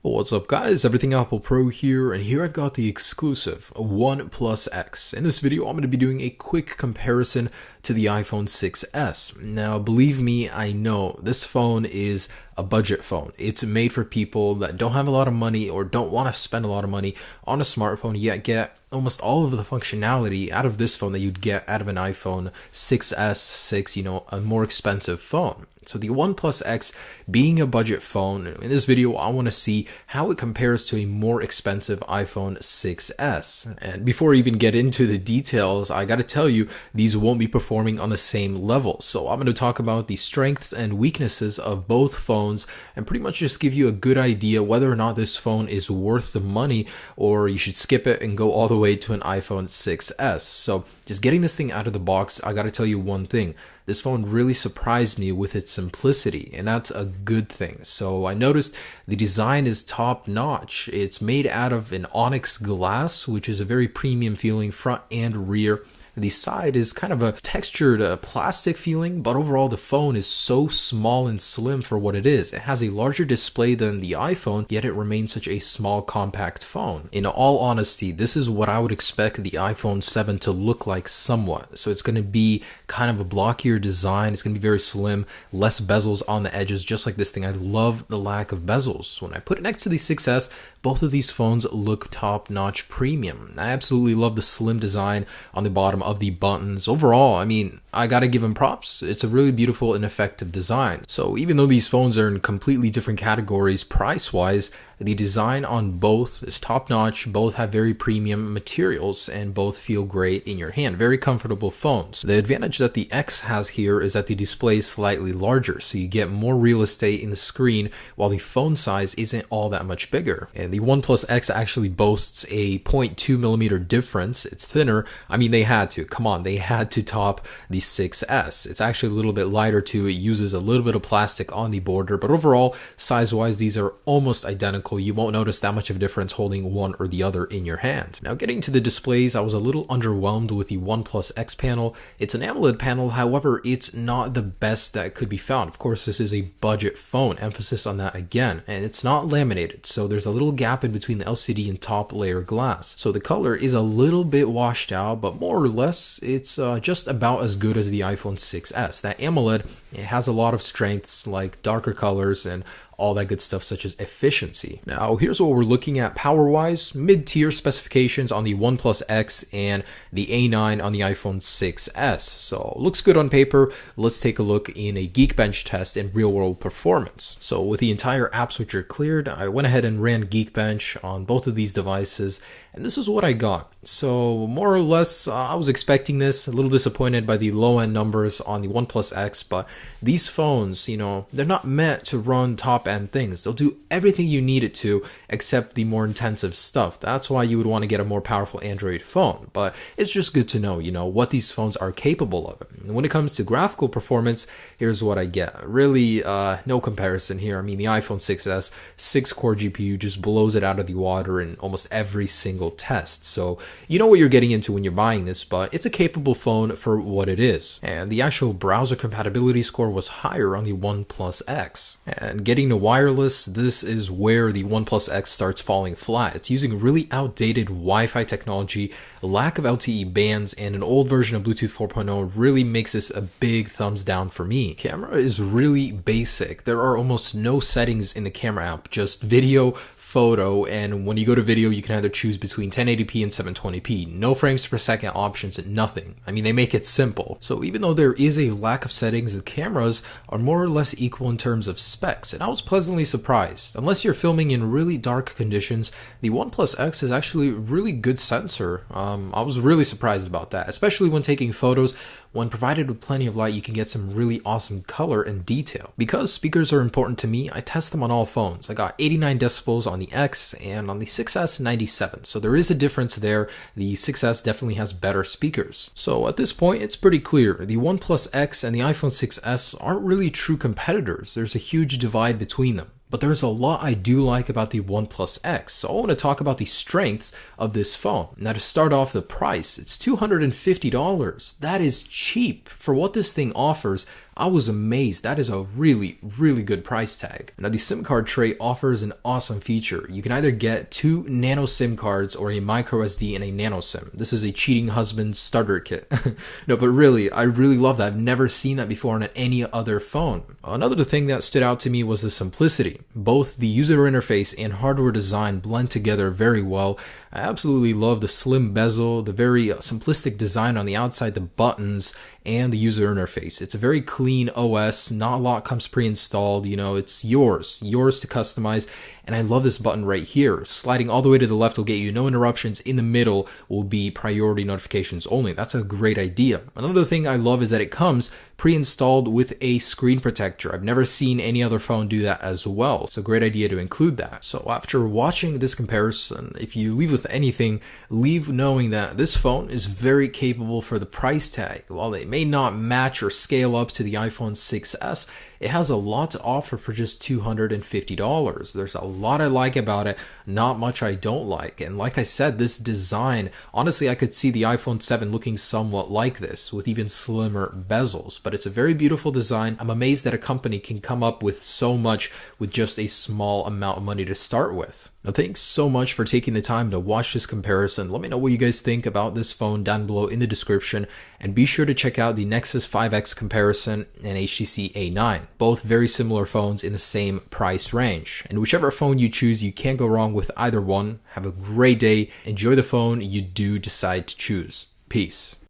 What's up guys, Everything Apple Pro here, and here I've got the exclusive OnePlus X. In this video, I'm going to be doing a quick comparison to the iPhone 6s. Now, believe me, I know this phone is a budget phone. It's made for people that don't have a lot of money or don't want to spend a lot of money on a smartphone, yet get almost all of the functionality out of this phone that you'd get out of an iPhone 6s, 6, a more expensive phone. So the OnePlus X being a budget phone, in this video I want to see how it compares to a more expensive iPhone 6s. And before I even get into the details, I gotta tell you, these won't be performing on the same level. So I'm going to talk about the strengths and weaknesses of both phones and pretty much just give you a good idea whether or not this phone is worth the money or you should skip it and go all the way to an iPhone 6s. So just getting this thing out of the box, I gotta tell you one thing. This phone really surprised me with its simplicity, and that's a good thing. So I noticed the design is top notch. It's made out of an onyx glass, which is a very premium feeling front and rear. The side is kind of a textured plastic feeling, but overall the phone is so small and slim for what it is. It has a larger display than the iPhone, yet it remains such a small compact phone. In all honesty, this is what I would expect the iPhone 7 to look like somewhat. So it's going to be kind of a blockier design. It's going to be very slim, less bezels on the edges, just like this thing. I love the lack of bezels. When I put it next to the 6S, both of these phones look top-notch premium. I absolutely love the slim design on the bottom of the buttons. Overall, I mean, I gotta give them props. It's a really beautiful and effective design. So even though these phones are in completely different categories price-wise, the design on both is top-notch, both have very premium materials, and both feel great in your hand. Very comfortable phones. The advantage that the X has here is that the display is slightly larger, so you get more real estate in the screen, while the phone size isn't all that much bigger. And the OnePlus X actually boasts a 0.2mm difference. It's thinner. I mean, they had to. Come on, they had to top the 6S. It's actually a little bit lighter too. It uses a little bit of plastic on the border, but overall, size-wise, these are almost identical. You won't notice that much of a difference holding one or the other in your hand. Now, getting to the displays, I was a little underwhelmed with the OnePlus X panel. It's an AMOLED panel, however, it's not the best that could be found. Of course, this is a budget phone, emphasis on that again, and it's not laminated, so there's a little gap in between the LCD and top layer glass. So the color is a little bit washed out, but more or less, it's just about as good as the iPhone 6s. That AMOLED, it has a lot of strengths like darker colors and all that good stuff such as efficiency. Now here's what we're looking at power-wise. Mid-tier specifications on the OnePlus X and the A9 on the iPhone 6s. So looks good on paper. Let's take a look in a Geekbench test in real-world performance. So with the entire app switcher cleared, I went ahead and ran Geekbench on both of these devices, and this is what I got. So more or less, I was expecting this. A little disappointed by the low-end numbers on the OnePlus X, but these phones, they're not meant to run top-end things. They'll do everything you need it to, except the more intensive stuff. That's why you would want to get a more powerful Android phone. But it's just good to know, what these phones are capable of. And when it comes to graphical performance, here's what I get. Really, no comparison here. I mean, the iPhone 6s, 6-core GPU just blows it out of the water in almost every single test. So you know what you're getting into when you're buying this, but it's a capable phone for what it is. And the actual browser compatibility score was higher on the OnePlus X. And getting to wireless, this is where the OnePlus X starts falling flat. It's using really outdated Wi-Fi technology, a lack of LTE bands, and an old version of Bluetooth 4.0 really makes this a big thumbs down for me. Camera is really basic. There are almost no settings in the camera app, just video, photo, and when you go to video, you can either choose between 1080p and 720p. No frames per second options, nothing. I mean, they make it simple. So even though there is a lack of settings, the cameras are more or less equal in terms of specs, and I was pleasantly surprised. Unless you're filming in really dark conditions, the OnePlus X is actually a really good sensor. I was really surprised about that, especially when taking photos. When provided with plenty of light, you can get some really awesome color and detail. Because speakers are important to me, I test them on all phones. I got 89 decibels on the X, and on the 6S, 97. So there is a difference there. The 6S definitely has better speakers. So at this point, it's pretty clear. The OnePlus X and the iPhone 6S aren't really true competitors. There's a huge divide between them. But there's a lot I do like about the OnePlus X, so I want to talk about the strengths of this phone. Now to start off, the price, it's $250. That is cheap. For what this thing offers, I was amazed. That is a really, really good price tag. Now the SIM card tray offers an awesome feature. You can either get 2 nano SIM cards or a micro SD and a nano SIM. This is a cheating husband starter kit. No, but really, I really love that. I've never seen that before on any other phone. Another thing that stood out to me was the simplicity. Both the user interface and hardware design blend together very well. I absolutely love the slim bezel, the very simplistic design on the outside, the buttons, and the user interface. It's a very clean OS, not a lot comes pre-installed, you know, it's yours to customize. And I love this button right here. Sliding all the way to the left will get you no interruptions. In the middle will be priority notifications only. That's a great idea. Another thing I love is that it comes pre-installed with a screen protector. I've never seen any other phone do that as well. It's a great idea to include that. So after watching this comparison, if you leave with anything, leave knowing that this phone is very capable for the price tag. While it may not match or scale up to the iPhone 6s, it has a lot to offer for just $250. There's a lot I like about it, not much I don't like. And like I said, this design, honestly, I could see the iPhone 7 looking somewhat like this with even slimmer bezels, but it's a very beautiful design. I'm amazed that a company can come up with so much with just a small amount of money to start with. Now, thanks so much for taking the time to watch this comparison. Let me know what you guys think about this phone down below in the description, and be sure to check out the Nexus 5X comparison and HTC A9. Both very similar phones in the same price range. And whichever phone you choose, you can't go wrong with either one. Have a great day. Enjoy the phone you do decide to choose. Peace.